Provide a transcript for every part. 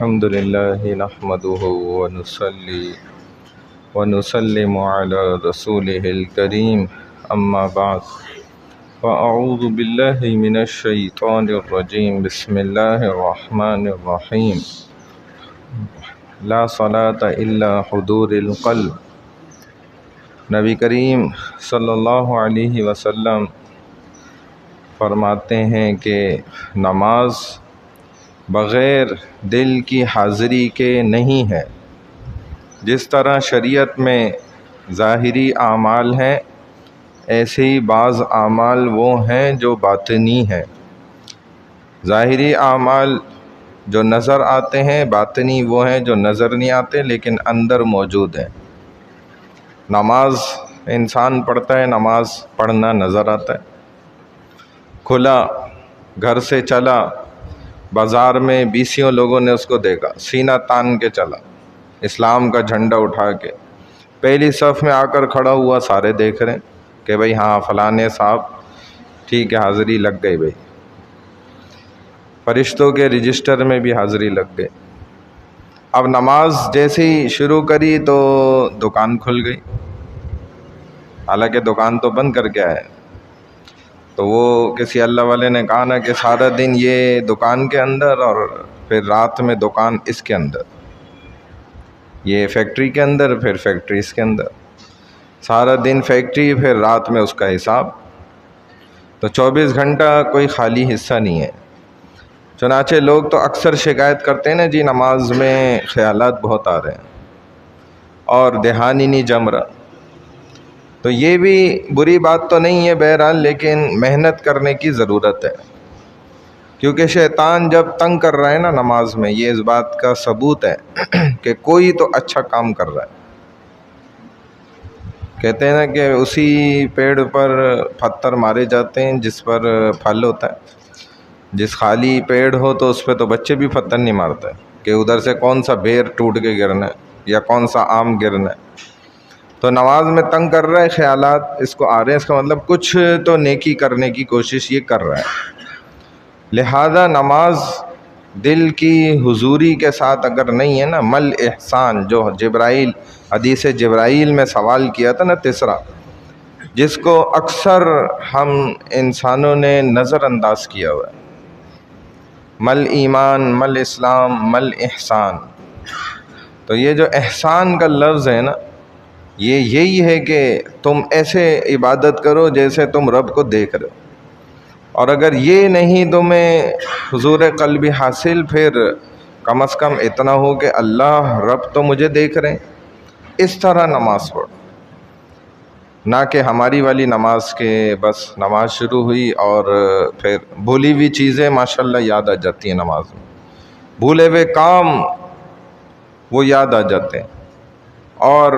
الحمد لله نحمده ونسلم على رسوله الكريم أما بعد فأعوذ بالله من الشيطان الرجيم بسم الله الرحمن الرحيم لا صلاة إلا حضور القلب۔ نبی کریم صلی اللہ علیہ وسلم فرماتے ہیں کہ نماز بغیر دل کی حاضری کے نہیں ہے۔ جس طرح شریعت میں ظاہری اعمال ہیں، ایسے ہی بعض اعمال وہ ہیں جو باطنی ہیں۔ ظاہری اعمال جو نظر آتے ہیں، باطنی وہ ہیں جو نظر نہیں آتے لیکن اندر موجود ہیں۔ نماز انسان پڑھتا ہے، نماز پڑھنا نظر آتا ہے۔ کھلا گھر سے چلا، بازار میں 20 لوگوں نے اس کو دیکھا، سینہ تان کے چلا، اسلام کا جھنڈا اٹھا کے پہلی صف میں آ کر کھڑا ہوا، سارے دیکھ رہے ہیں کہ بھئی ہاں فلانے صاحب ٹھیک ہے، حاضری لگ گئی بھئی۔ فرشتوں کے رجسٹر میں بھی حاضری لگ گئی۔ اب نماز جیسے ہی شروع کری تو دکان کھل گئی، حالانکہ دکان تو بند کر کے آئے۔ تو وہ کسی اللہ والے نے کہا نا کہ سارا دن یہ دکان کے اندر اور پھر رات میں دکان اس کے اندر، یہ فیکٹری کے اندر پھر فیکٹری اس کے اندر، سارا دن فیکٹری پھر رات میں اس کا حساب، تو 24 گھنٹہ کوئی خالی حصہ نہیں ہے۔ چنانچہ لوگ تو اکثر شکایت کرتے ہیں نا جی نماز میں خیالات بہت آ رہے ہیں اور دھیان ہی نہیں جم رہا۔ تو یہ بھی بری بات تو نہیں ہے بہرحال، لیکن محنت کرنے کی ضرورت ہے، کیونکہ شیطان جب تنگ کر رہا ہے نا نماز میں، یہ اس بات کا ثبوت ہے کہ کوئی تو اچھا کام کر رہا ہے۔ کہتے ہیں نا کہ اسی پیڑ پر پتھر مارے جاتے ہیں جس پر پھل ہوتا ہے۔ جس خالی پیڑ ہو تو اس پہ تو بچے بھی پتھر نہیں مارتے کہ ادھر سے کون سا بیر ٹوٹ کے گرنا ہے یا کون سا آم گرنا ہے۔ تو نماز میں تنگ کر رہا ہے، خیالات اس کو آ رہے ہیں، اس کا مطلب کچھ تو نیکی کرنے کی کوشش یہ کر رہا ہے۔ لہذا نماز دل کی حضوری کے ساتھ اگر نہیں ہے نا، مل احسان، جو جبرائیل حدیث جبرائیل میں سوال کیا تھا نا تیسرا، جس کو اکثر ہم انسانوں نے نظر انداز کیا ہوا ہے، مل ایمان، مل اسلام، مل احسان۔ تو یہ جو احسان کا لفظ ہے نا، یہ یہی ہے کہ تم ایسے عبادت کرو جیسے تم رب کو دیکھ رہے ہو، اور اگر یہ نہیں تمہیں حضور قلبی حاصل، پھر کم از کم اتنا ہو کہ اللہ رب تو مجھے دیکھ رہے ہیں۔ اس طرح نماز پڑھو، نہ کہ ہماری والی نماز کے بس نماز شروع ہوئی اور پھر بھولی ہوئی چیزیں ماشاءاللہ یاد آ جاتی ہیں نماز میں، بھولے ہوئے کام وہ یاد آ جاتے ہیں، اور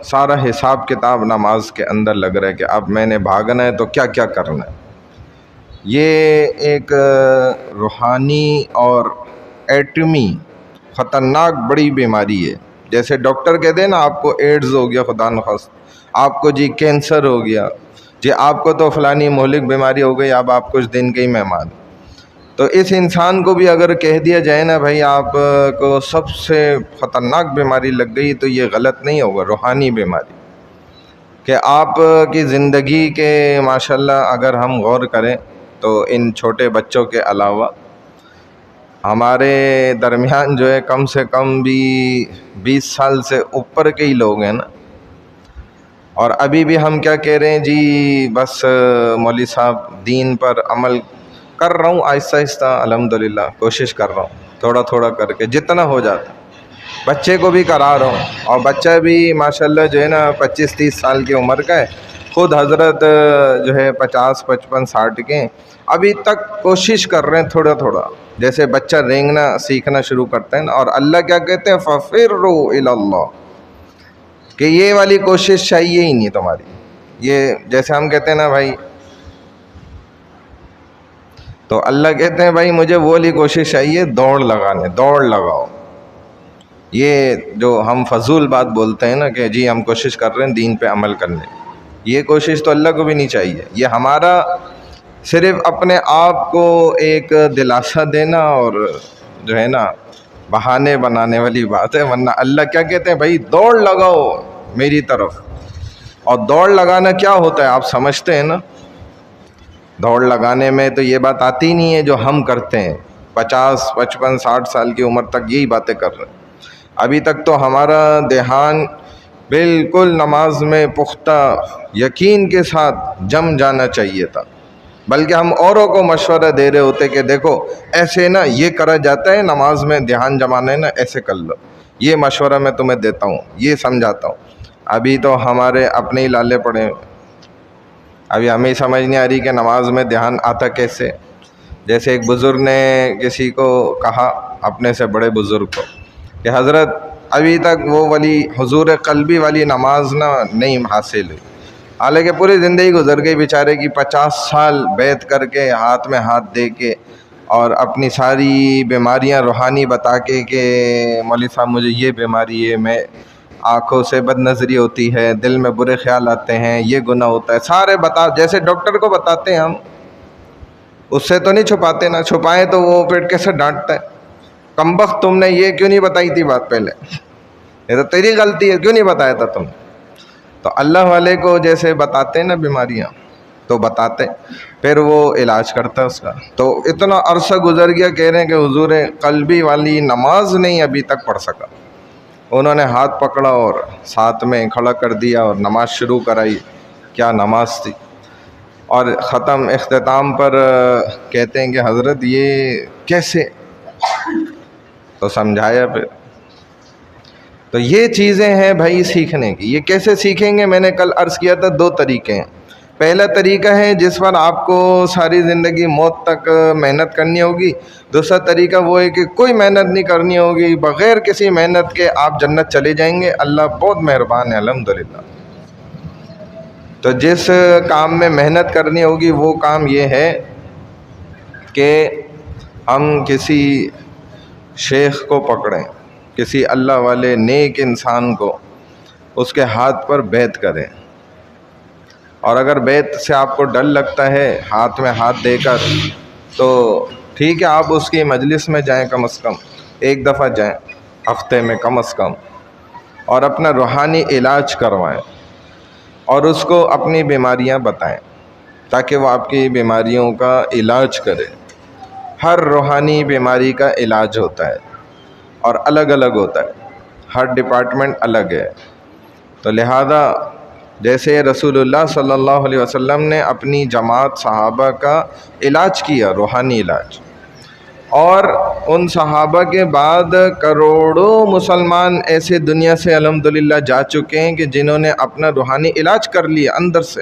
سارا حساب کتاب نماز کے اندر لگ رہا ہے کہ اب میں نے بھاگنا ہے تو کیا کیا کرنا ہے۔ یہ ایک روحانی اور ایٹمی خطرناک بڑی بیماری ہے۔ جیسے ڈاکٹر کہتے ہیں نا آپ کو ایڈز ہو گیا، خدا نخواستہ آپ کو جی کینسر ہو گیا، جی آپ کو تو فلانی مہلک بیماری ہو گئی، اب آپ کچھ دن کے ہی مہمان۔ تو اس انسان کو بھی اگر کہہ دیا جائے نا بھائی آپ کو سب سے خطرناک بیماری لگ گئی، تو یہ غلط نہیں ہوگا، روحانی بیماری، کہ آپ کی زندگی کے ماشاءاللہ اگر ہم غور کریں تو ان چھوٹے بچوں کے علاوہ ہمارے درمیان جو ہے کم سے کم بھی 20 سال سے اوپر کے ہی لوگ ہیں نا، اور ابھی بھی ہم کیا کہہ رہے ہیں جی بس مولوی صاحب دین پر عمل کر رہا ہوں، آہستہ آہستہ الحمدللہ کوشش کر رہا ہوں، تھوڑا تھوڑا کر کے جتنا ہو جاتا، بچے کو بھی کرا رہا ہوں، اور بچہ بھی ماشاءاللہ جو ہے نا 25-30 سال کی عمر کا ہے، خود حضرت جو ہے 50, 55, 60 کے ہیں، ابھی تک کوشش کر رہے ہیں تھوڑا تھوڑا، جیسے بچہ رینگنا سیکھنا شروع کرتا ہے نا، اور اللہ کیا کہتے ہیں فَفِرُّوا إِلَى اللَّهِ، کہ یہ والی کوشش چاہیے ہی نہیں تمہاری۔ یہ جیسے ہم کہتے ہیں نا بھائی، تو اللہ کہتے ہیں بھائی مجھے وہ والی کوشش چاہیے، دوڑ لگانے، دوڑ لگاؤ۔ یہ جو ہم فضول بات بولتے ہیں نا کہ جی ہم کوشش کر رہے ہیں دین پہ عمل کرنے، یہ کوشش تو اللہ کو بھی نہیں چاہیے، یہ ہمارا صرف اپنے آپ کو ایک دلاسا دینا اور جو ہے نا بہانے بنانے والی بات ہے، ورنہ اللہ کیا کہتے ہیں؟ بھائی دوڑ لگاؤ میری طرف. اور دوڑ لگانا کیا ہوتا ہے آپ سمجھتے ہیں نا؟ دوڑ لگانے میں تو یہ بات آتی نہیں ہے جو ہم کرتے ہیں 50 55 60 سال کی عمر تک یہی باتیں کر رہے ہیں. ابھی تک تو ہمارا دھیان بالکل نماز میں پختہ یقین کے ساتھ جم جانا چاہیے تھا، بلکہ ہم اوروں کو مشورہ دے رہے ہوتے کہ دیکھو ایسے نا یہ کرا جاتا ہے، نماز میں دھیان جمانا ہے نا ایسے کر لو، یہ مشورہ میں تمہیں دیتا ہوں، یہ سمجھاتا ہوں. ابھی تو ہمارے اپنے ہی لالے پڑے ہیں. ابھی ہمیں سمجھ نہیں آ رہی کہ نماز میں دھیان آتا کیسے. جیسے ایک بزرگ نے کسی کو کہا، اپنے سے بڑے بزرگ کو، کہ حضرت ابھی تک وہ والی حضور قلبی والی نماز نہ نہیں حاصل ہوئی. حالانکہ پوری زندگی گزر گئی بیچارے کی، 50 سال بیعت کر کے ہاتھ میں ہاتھ دے کے اور اپنی ساری بیماریاں روحانی بتا کے کہ مولوی صاحب مجھے یہ بیماری ہے، میں آنکھوں سے بد نظری ہوتی ہے، دل میں برے خیال آتے ہیں، یہ گناہ ہوتا ہے، سارے بتا جیسے ڈاکٹر کو بتاتے ہیں ہم. اس سے تو نہیں چھپاتے نا، چھپائیں تو وہ پیٹ کیسے ڈانٹتا ہے، کمبخت تم نے یہ کیوں نہیں بتائی تھی بات پہلے، یہ تو تیری غلطی ہے، کیوں نہیں بتایا تھا تم. تو اللہ والے کو جیسے بتاتے ہیں نا بیماریاں تو بتاتے، پھر وہ علاج کرتا ہے اس کا. تو اتنا عرصہ گزر گیا، کہہ رہے ہیں کہ حضور قلبی والی نماز نہیں ابھی تک پڑھ سکا. انہوں نے ہاتھ پکڑا اور ساتھ میں کھڑا کر دیا اور نماز شروع کرائی. کیا نماز تھی. اور اختتام پر کہتے ہیں کہ حضرت یہ کیسے، تو سمجھایا پھر. تو یہ چیزیں ہیں بھائی سیکھنے کی. یہ کیسے سیکھیں گے؟ میں نے کل عرض کیا تھا 2 طریقے ہیں. پہلا طریقہ ہے جس پر آپ کو ساری زندگی موت تک محنت کرنی ہوگی. دوسرا طریقہ وہ ہے کہ کوئی محنت نہیں کرنی ہوگی، بغیر کسی محنت کے آپ جنت چلے جائیں گے. اللہ بہت مہربان ہے الحمدللہ. تو جس کام میں محنت کرنی ہوگی وہ کام یہ ہے کہ ہم کسی شیخ کو پکڑیں، کسی اللہ والے نیک انسان کو، اس کے ہاتھ پر بیعت کریں. اور اگر بیعت سے آپ کو ڈر لگتا ہے ہاتھ میں ہاتھ دے کر، تو ٹھیک ہے آپ اس کی مجلس میں جائیں، کم از کم 1 دفعہ جائیں ہفتے میں کم از کم، اور اپنا روحانی علاج کروائیں اور اس کو اپنی بیماریاں بتائیں تاکہ وہ آپ کی بیماریوں کا علاج کرے. ہر روحانی بیماری کا علاج ہوتا ہے اور الگ الگ ہوتا ہے، ہر ڈپارٹمنٹ الگ ہے. تو لہذا جیسے رسول اللہ صلی اللہ علیہ وسلم نے اپنی جماعت صحابہ کا علاج کیا، روحانی علاج، اور ان صحابہ کے بعد کروڑوں مسلمان ایسے دنیا سے الحمدللہ جا چکے ہیں کہ جنہوں نے اپنا روحانی علاج کر لیا اندر سے.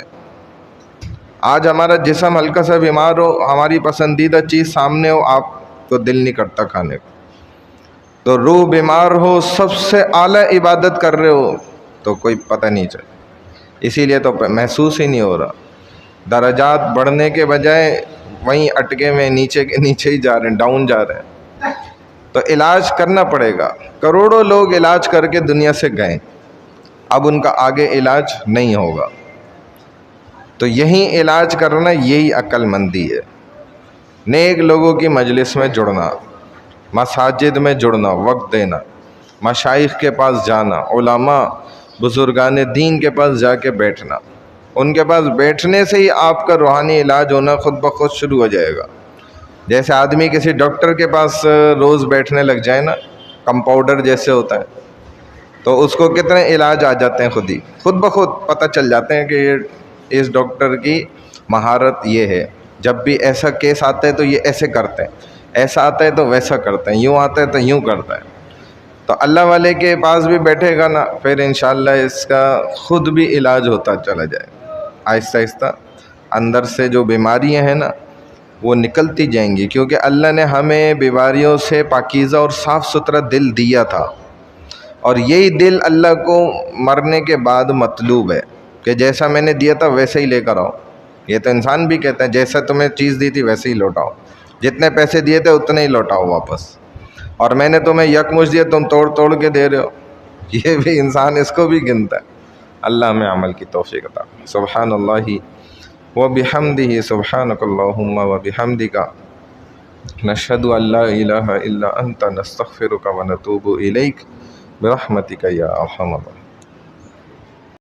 آج ہمارا جسم ہلکا سا بیمار ہو، ہماری پسندیدہ چیز سامنے ہو، آپ کو دل نہیں کرتا کھانے کو. تو روح بیمار ہو، سب سے اعلیٰ عبادت کر رہے ہو تو کوئی پتہ نہیں چلے. اسی لیے تو محسوس ہی نہیں ہو رہا. درجات بڑھنے کے بجائے وہیں اٹکے میں نیچے کے نیچے ہی جا رہے ہیں، ڈاؤن جا رہے ہیں. تو علاج کرنا پڑے گا. کروڑوں لوگ علاج کر کے دنیا سے گئے، اب ان کا آگے علاج نہیں ہوگا. تو یہی علاج کرنا، یہی عقل مندی ہے. نیک لوگوں کی مجلس میں جڑنا، مساجد میں جڑنا، وقت دینا، مشائخ کے پاس جانا، علماء بزرگان دین کے پاس جا کے بیٹھنا. ان کے پاس بیٹھنے سے ہی آپ کا روحانی علاج ہونا خود بخود شروع ہو جائے گا. جیسے آدمی کسی ڈاکٹر کے پاس روز بیٹھنے لگ جائے نا، کمپاؤڈر جیسے ہوتا ہے، تو اس کو کتنے علاج آ جاتے ہیں، خود بخود پتہ چل جاتے ہیں کہ یہ اس ڈاکٹر کی مہارت یہ ہے. جب بھی ایسا کیس آتا ہے تو یہ ایسے کرتے ہیں، ایسا آتا ہے تو ویسا کرتے ہیں، یوں آتا ہے تو یوں کرتا ہے. تو اللہ والے کے پاس بھی بیٹھے گا نا، پھر انشاءاللہ اس کا خود بھی علاج ہوتا چلا جائے. آہستہ آہستہ اندر سے جو بیماریاں ہیں نا وہ نکلتی جائیں گی، کیونکہ اللہ نے ہمیں بیماریوں سے پاکیزہ اور صاف ستھرا دل دیا تھا. اور یہی دل اللہ کو مرنے کے بعد مطلوب ہے کہ جیسا میں نے دیا تھا ویسے ہی لے کر آؤ. یہ تو انسان بھی کہتا ہے جیسا تمہیں چیز دی تھی ویسے ہی لوٹاؤ، جتنے پیسے دیے تھے اتنے ہی لوٹاؤ واپس. اور میں نے تمہیں یکمشت دیا، تم توڑ توڑ کے دے رہے ہو. یہ بھی انسان اس کو بھی گنتا ہے. اللہ ہمیں عمل کی توفیق عطا. سبحان اللہ و بحمدہ، سبحانک اللہم و بحمدک، نشهد ان لا الہ الا انت نستغفرک و نتوب الیک برحمتک یا ارحم الراحمین.